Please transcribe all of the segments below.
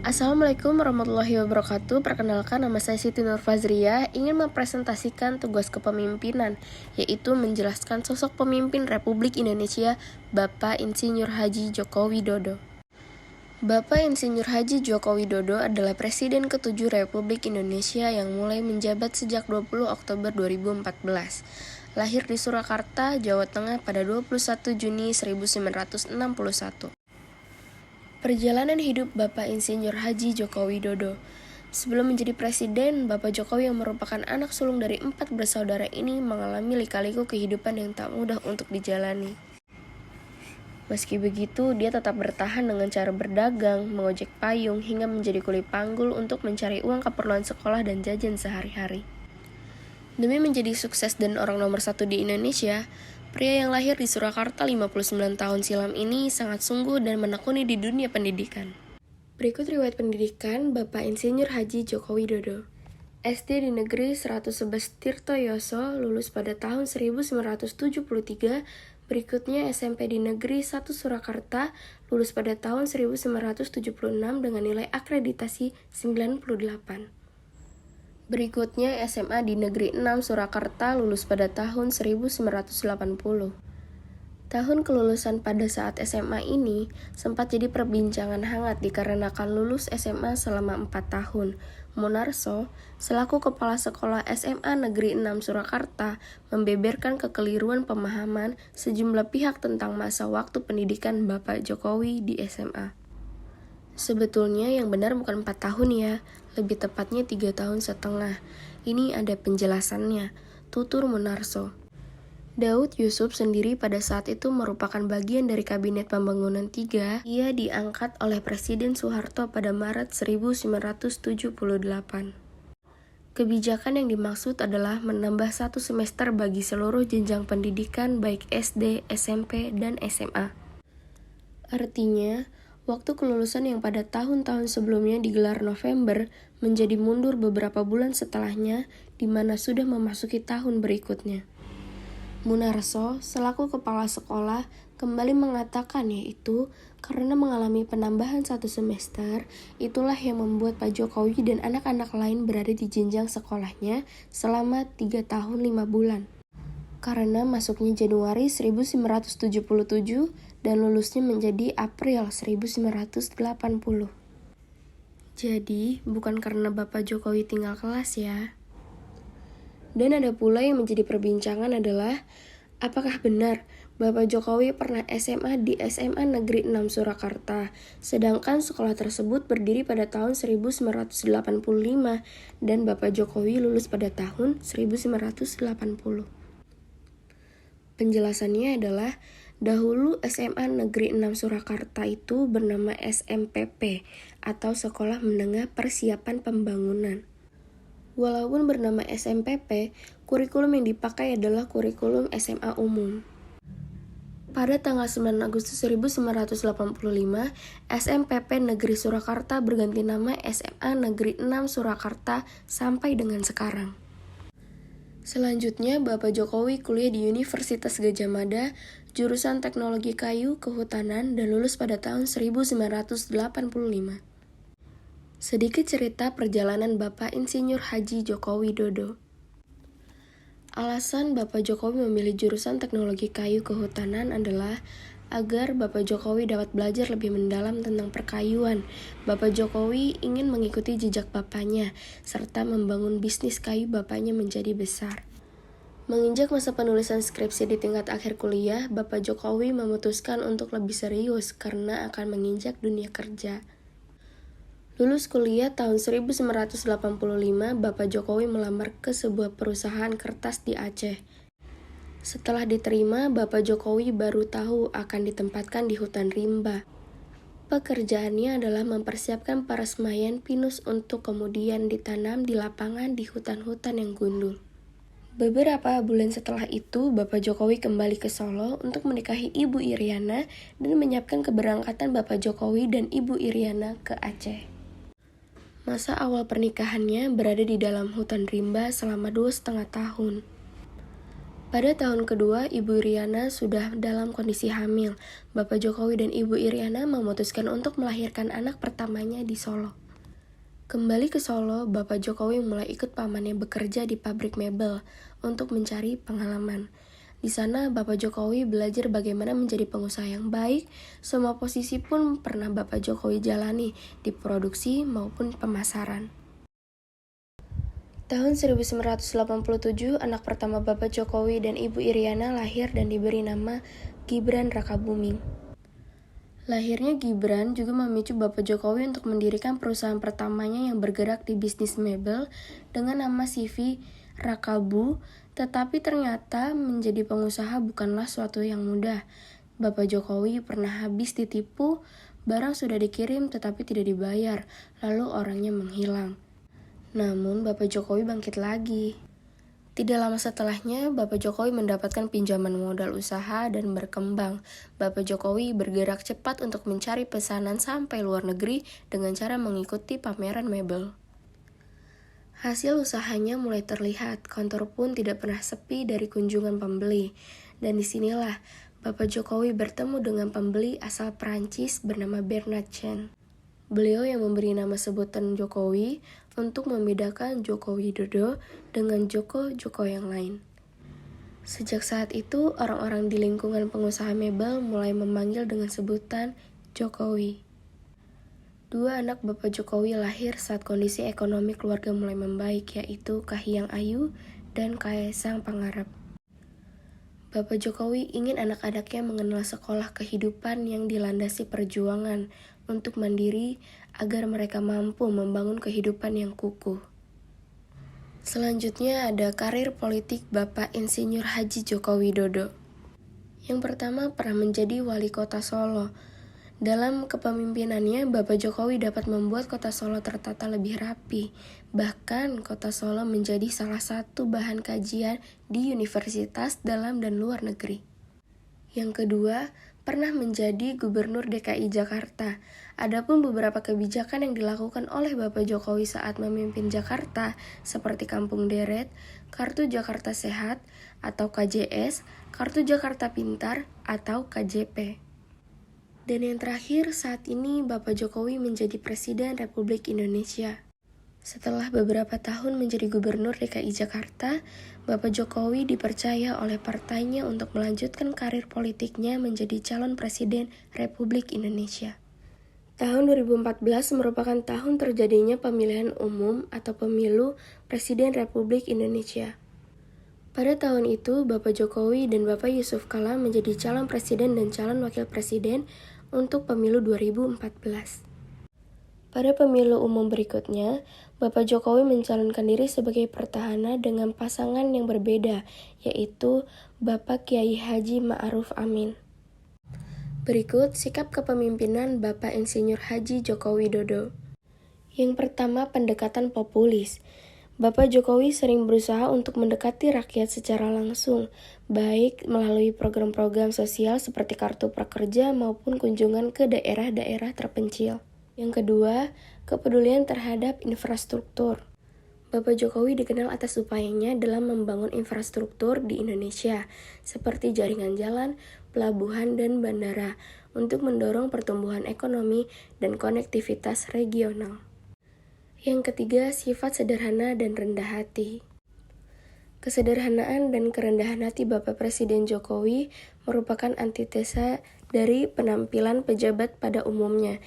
Assalamualaikum warahmatullahi wabarakatuh. Perkenalkan, nama saya Siti Nurfazria, ingin mempresentasikan tugas kepemimpinan, yaitu menjelaskan sosok pemimpin Republik Indonesia, Bapak Insinyur Haji Joko Widodo. Bapak Insinyur Haji Joko Widodo adalah Presiden ke-7 Republik Indonesia yang mulai menjabat sejak 20 Oktober 2014. Lahir di Surakarta, Jawa Tengah pada 21 Juni 1961. Perjalanan hidup Bapak Insinyur Haji Joko Widodo. Sebelum menjadi presiden, Bapak Jokowi yang merupakan anak sulung dari 4 bersaudara ini mengalami lika-liku kehidupan yang tak mudah untuk dijalani. Meski begitu, dia tetap bertahan dengan cara berdagang, mengojek payung, hingga menjadi kuli panggul untuk mencari uang keperluan sekolah dan jajan sehari-hari. Demi menjadi sukses dan orang nomor 1 di Indonesia, pria yang lahir di Surakarta 59 tahun silam ini sangat sungguh dan menekuni di dunia pendidikan. Berikut riwayat pendidikan Bapak Insinyur Haji Joko Widodo. SD di Negeri 111 Tirtoyoso, lulus pada tahun 1973. Berikutnya SMP di Negeri 1 Surakarta, lulus pada tahun 1976 dengan nilai akreditasi 98. Berikutnya SMA di Negeri 6 Surakarta, lulus pada tahun 1980. Tahun kelulusan pada saat SMA ini sempat jadi perbincangan hangat dikarenakan lulus SMA selama 4 tahun. Munarso, selaku Kepala Sekolah SMA Negeri 6 Surakarta, membeberkan kekeliruan pemahaman sejumlah pihak tentang masa waktu pendidikan Bapak Jokowi di SMA. Sebetulnya yang benar bukan 4 tahun ya, lebih tepatnya 3 tahun setengah. Ini ada penjelasannya, tutur Munarso. Daud Yusuf sendiri pada saat itu merupakan bagian dari Kabinet Pembangunan III. Ia diangkat oleh Presiden Soeharto pada Maret 1978. Kebijakan yang dimaksud adalah menambah 1 semester bagi seluruh jenjang pendidikan baik SD, SMP, dan SMA. Artinya, waktu kelulusan yang pada tahun-tahun sebelumnya digelar November menjadi mundur beberapa bulan setelahnya, di mana sudah memasuki tahun berikutnya. Munarso, selaku kepala sekolah, kembali mengatakan yaitu karena mengalami penambahan 1 semester, itulah yang membuat Pak Jokowi dan anak-anak lain berada di jenjang sekolahnya selama 3 tahun 5 bulan. Karena masuknya Januari 1977 dan lulusnya menjadi April 1980. Jadi, bukan karena Bapak Jokowi tinggal kelas ya. Dan ada pula yang menjadi perbincangan adalah, apakah benar Bapak Jokowi pernah SMA di SMA Negeri 6 Surakarta, sedangkan sekolah tersebut berdiri pada tahun 1985 dan Bapak Jokowi lulus pada tahun 1980. Penjelasannya adalah, dahulu SMA Negeri 6 Surakarta itu bernama SMPP atau Sekolah Menengah Persiapan Pembangunan. Walaupun bernama SMPP, kurikulum yang dipakai adalah kurikulum SMA umum. Pada tanggal 9 Agustus 1985, SMPP Negeri Surakarta berganti nama SMA Negeri 6 Surakarta sampai dengan sekarang. Selanjutnya, Bapak Jokowi kuliah di Universitas Gadjah Mada, jurusan Teknologi Kayu Kehutanan dan lulus pada tahun 1985. Sedikit cerita perjalanan Bapak Insinyur Haji Joko Widodo. Alasan Bapak Jokowi memilih jurusan Teknologi Kayu Kehutanan adalah agar Bapak Jokowi dapat belajar lebih mendalam tentang perkayuan. Bapak Jokowi ingin mengikuti jejak bapaknya, serta membangun bisnis kayu bapaknya menjadi besar. Menginjak masa penulisan skripsi di tingkat akhir kuliah, Bapak Jokowi memutuskan untuk lebih serius karena akan menginjak dunia kerja. Lulus kuliah tahun 1985, Bapak Jokowi melamar ke sebuah perusahaan kertas di Aceh. Setelah diterima, Bapak Jokowi baru tahu akan ditempatkan di hutan rimba. Pekerjaannya adalah mempersiapkan para semayan pinus untuk kemudian ditanam di lapangan di hutan-hutan yang gundul. Beberapa bulan setelah itu, Bapak Jokowi kembali ke Solo untuk menikahi Ibu Iriana dan menyiapkan keberangkatan Bapak Jokowi dan Ibu Iriana ke Aceh. Masa awal pernikahannya berada di dalam hutan rimba selama 2,5 tahun. Pada tahun kedua, Ibu Iriana sudah dalam kondisi hamil. Bapak Jokowi dan Ibu Iriana memutuskan untuk melahirkan anak pertamanya di Solo. Kembali ke Solo, Bapak Jokowi mulai ikut pamannya bekerja di pabrik mebel untuk mencari pengalaman. Di sana, Bapak Jokowi belajar bagaimana menjadi pengusaha yang baik. Semua posisi pun pernah Bapak Jokowi jalani di produksi maupun pemasaran. Tahun 1987, anak pertama Bapak Jokowi dan Ibu Iriana lahir dan diberi nama Gibran Rakabuming. Lahirnya Gibran juga memicu Bapak Jokowi untuk mendirikan perusahaan pertamanya yang bergerak di bisnis mebel dengan nama CV Rakabu, tetapi ternyata menjadi pengusaha bukanlah suatu yang mudah. Bapak Jokowi pernah habis ditipu, barang sudah dikirim tetapi tidak dibayar, lalu orangnya menghilang. Namun, Bapak Jokowi bangkit lagi. Tidak lama setelahnya, Bapak Jokowi mendapatkan pinjaman modal usaha dan berkembang. Bapak Jokowi bergerak cepat untuk mencari pesanan sampai luar negeri dengan cara mengikuti pameran mebel. Hasil usahanya mulai terlihat, kantor pun tidak pernah sepi dari kunjungan pembeli. Dan disinilah Bapak Jokowi bertemu dengan pembeli asal Prancis bernama Bernard Chen. Beliau yang memberi nama sebutan Jokowi untuk membedakan Joko Widodo dengan Joko yang lain. Sejak saat itu, orang-orang di lingkungan pengusaha mebel mulai memanggil dengan sebutan Jokowi. Dua anak Bapak Jokowi lahir saat kondisi ekonomi keluarga mulai membaik, yaitu Kahiyang Ayu dan Kaesang Pangarep. Bapak Jokowi ingin anak-anaknya mengenal sekolah kehidupan yang dilandasi perjuangan untuk mandiri agar mereka mampu membangun kehidupan yang kukuh. Selanjutnya ada karir politik Bapak Insinyur Haji Joko Widodo. Yang pertama pernah menjadi wali kota Solo. Dalam kepemimpinannya, Bapak Jokowi dapat membuat kota Solo tertata lebih rapi. Bahkan, kota Solo menjadi salah satu bahan kajian di universitas dalam dan luar negeri. Yang kedua, pernah menjadi Gubernur DKI Jakarta. Adapun beberapa kebijakan yang dilakukan oleh Bapak Jokowi saat memimpin Jakarta, seperti Kampung Deret, Kartu Jakarta Sehat atau KJS, Kartu Jakarta Pintar atau KJP. Dan yang terakhir, saat ini Bapak Jokowi menjadi Presiden Republik Indonesia. Setelah beberapa tahun menjadi Gubernur DKI Jakarta, Bapak Jokowi dipercaya oleh partainya untuk melanjutkan karir politiknya menjadi calon Presiden Republik Indonesia. Tahun 2014 merupakan tahun terjadinya pemilihan umum atau pemilu Presiden Republik Indonesia. Pada tahun itu, Bapak Jokowi dan Bapak Yusuf Kala menjadi calon presiden dan calon wakil presiden untuk pemilu 2014. Pada pemilu umum berikutnya, Bapak Jokowi mencalonkan diri sebagai petahana dengan pasangan yang berbeda, yaitu Bapak Kiai Haji Ma'ruf Amin. Berikut sikap kepemimpinan Bapak Insinyur Haji Joko Widodo. Yang pertama, pendekatan populis. Bapak Jokowi sering berusaha untuk mendekati rakyat secara langsung, baik melalui program-program sosial seperti Kartu Prakerja maupun kunjungan ke daerah-daerah terpencil. Yang kedua, kepedulian terhadap infrastruktur. Bapak Jokowi dikenal atas upayanya dalam membangun infrastruktur di Indonesia, seperti jaringan jalan, pelabuhan, dan bandara, untuk mendorong pertumbuhan ekonomi dan konektivitas regional. Yang ketiga, sifat sederhana dan rendah hati. Kesederhanaan dan kerendahan hati Bapak Presiden Jokowi merupakan antitesa dari penampilan pejabat pada umumnya.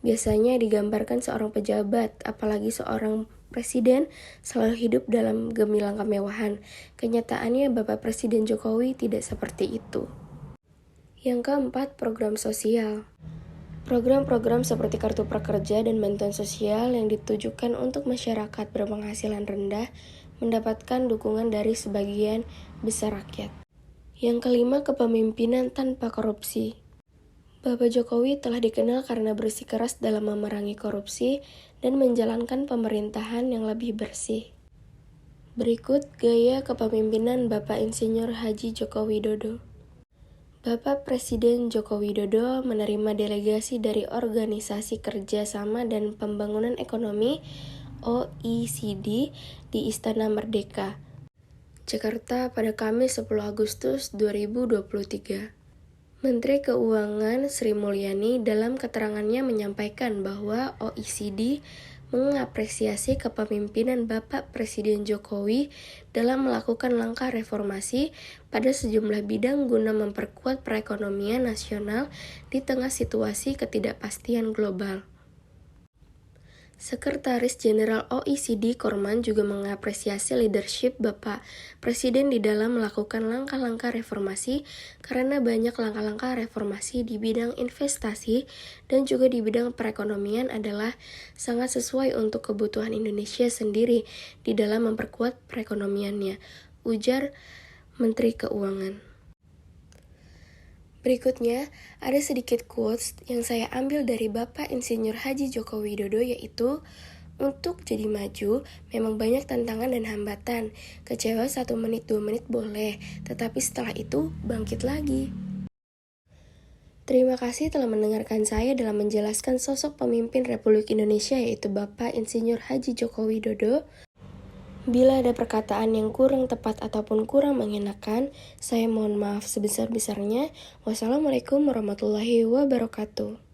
Biasanya digambarkan seorang pejabat, apalagi seorang presiden, selalu hidup dalam gemilang kemewahan. Kenyataannya Bapak Presiden Jokowi tidak seperti itu. Yang keempat, program sosial. Program-program seperti Kartu Prakerja dan bantuan sosial yang ditujukan untuk masyarakat berpenghasilan rendah mendapatkan dukungan dari sebagian besar rakyat. Yang kelima, kepemimpinan tanpa korupsi. Bapak Jokowi telah dikenal karena bersikeras dalam memerangi korupsi dan menjalankan pemerintahan yang lebih bersih. Berikut gaya kepemimpinan Bapak Insinyur Haji Joko Widodo. Bapak Presiden Joko Widodo menerima delegasi dari Organisasi Kerjasama dan Pembangunan Ekonomi (OECD) di Istana Merdeka. Jakarta pada Kamis 10 Agustus 2023. Menteri Keuangan Sri Mulyani dalam keterangannya menyampaikan bahwa OECD mengapresiasi kepemimpinan Bapak Presiden Jokowi dalam melakukan langkah reformasi pada sejumlah bidang guna memperkuat perekonomian nasional di tengah situasi ketidakpastian global. Sekretaris Jenderal OECD Korman juga mengapresiasi leadership Bapak Presiden di dalam melakukan langkah-langkah reformasi karena banyak langkah-langkah reformasi di bidang investasi dan juga di bidang perekonomian adalah sangat sesuai untuk kebutuhan Indonesia sendiri di dalam memperkuat perekonomiannya, ujar Menteri Keuangan. Berikutnya, ada sedikit quotes yang saya ambil dari Bapak Insinyur Haji Joko Widodo, yaitu, untuk jadi maju, memang banyak tantangan dan hambatan. Kecewa 1 menit 2 menit boleh, tetapi setelah itu bangkit lagi. Terima kasih telah mendengarkan saya dalam menjelaskan sosok pemimpin Republik Indonesia, yaitu Bapak Insinyur Haji Joko Widodo. Bila ada perkataan yang kurang tepat ataupun kurang mengenakan, saya mohon maaf sebesar-besarnya. Wassalamualaikum warahmatullahi wabarakatuh.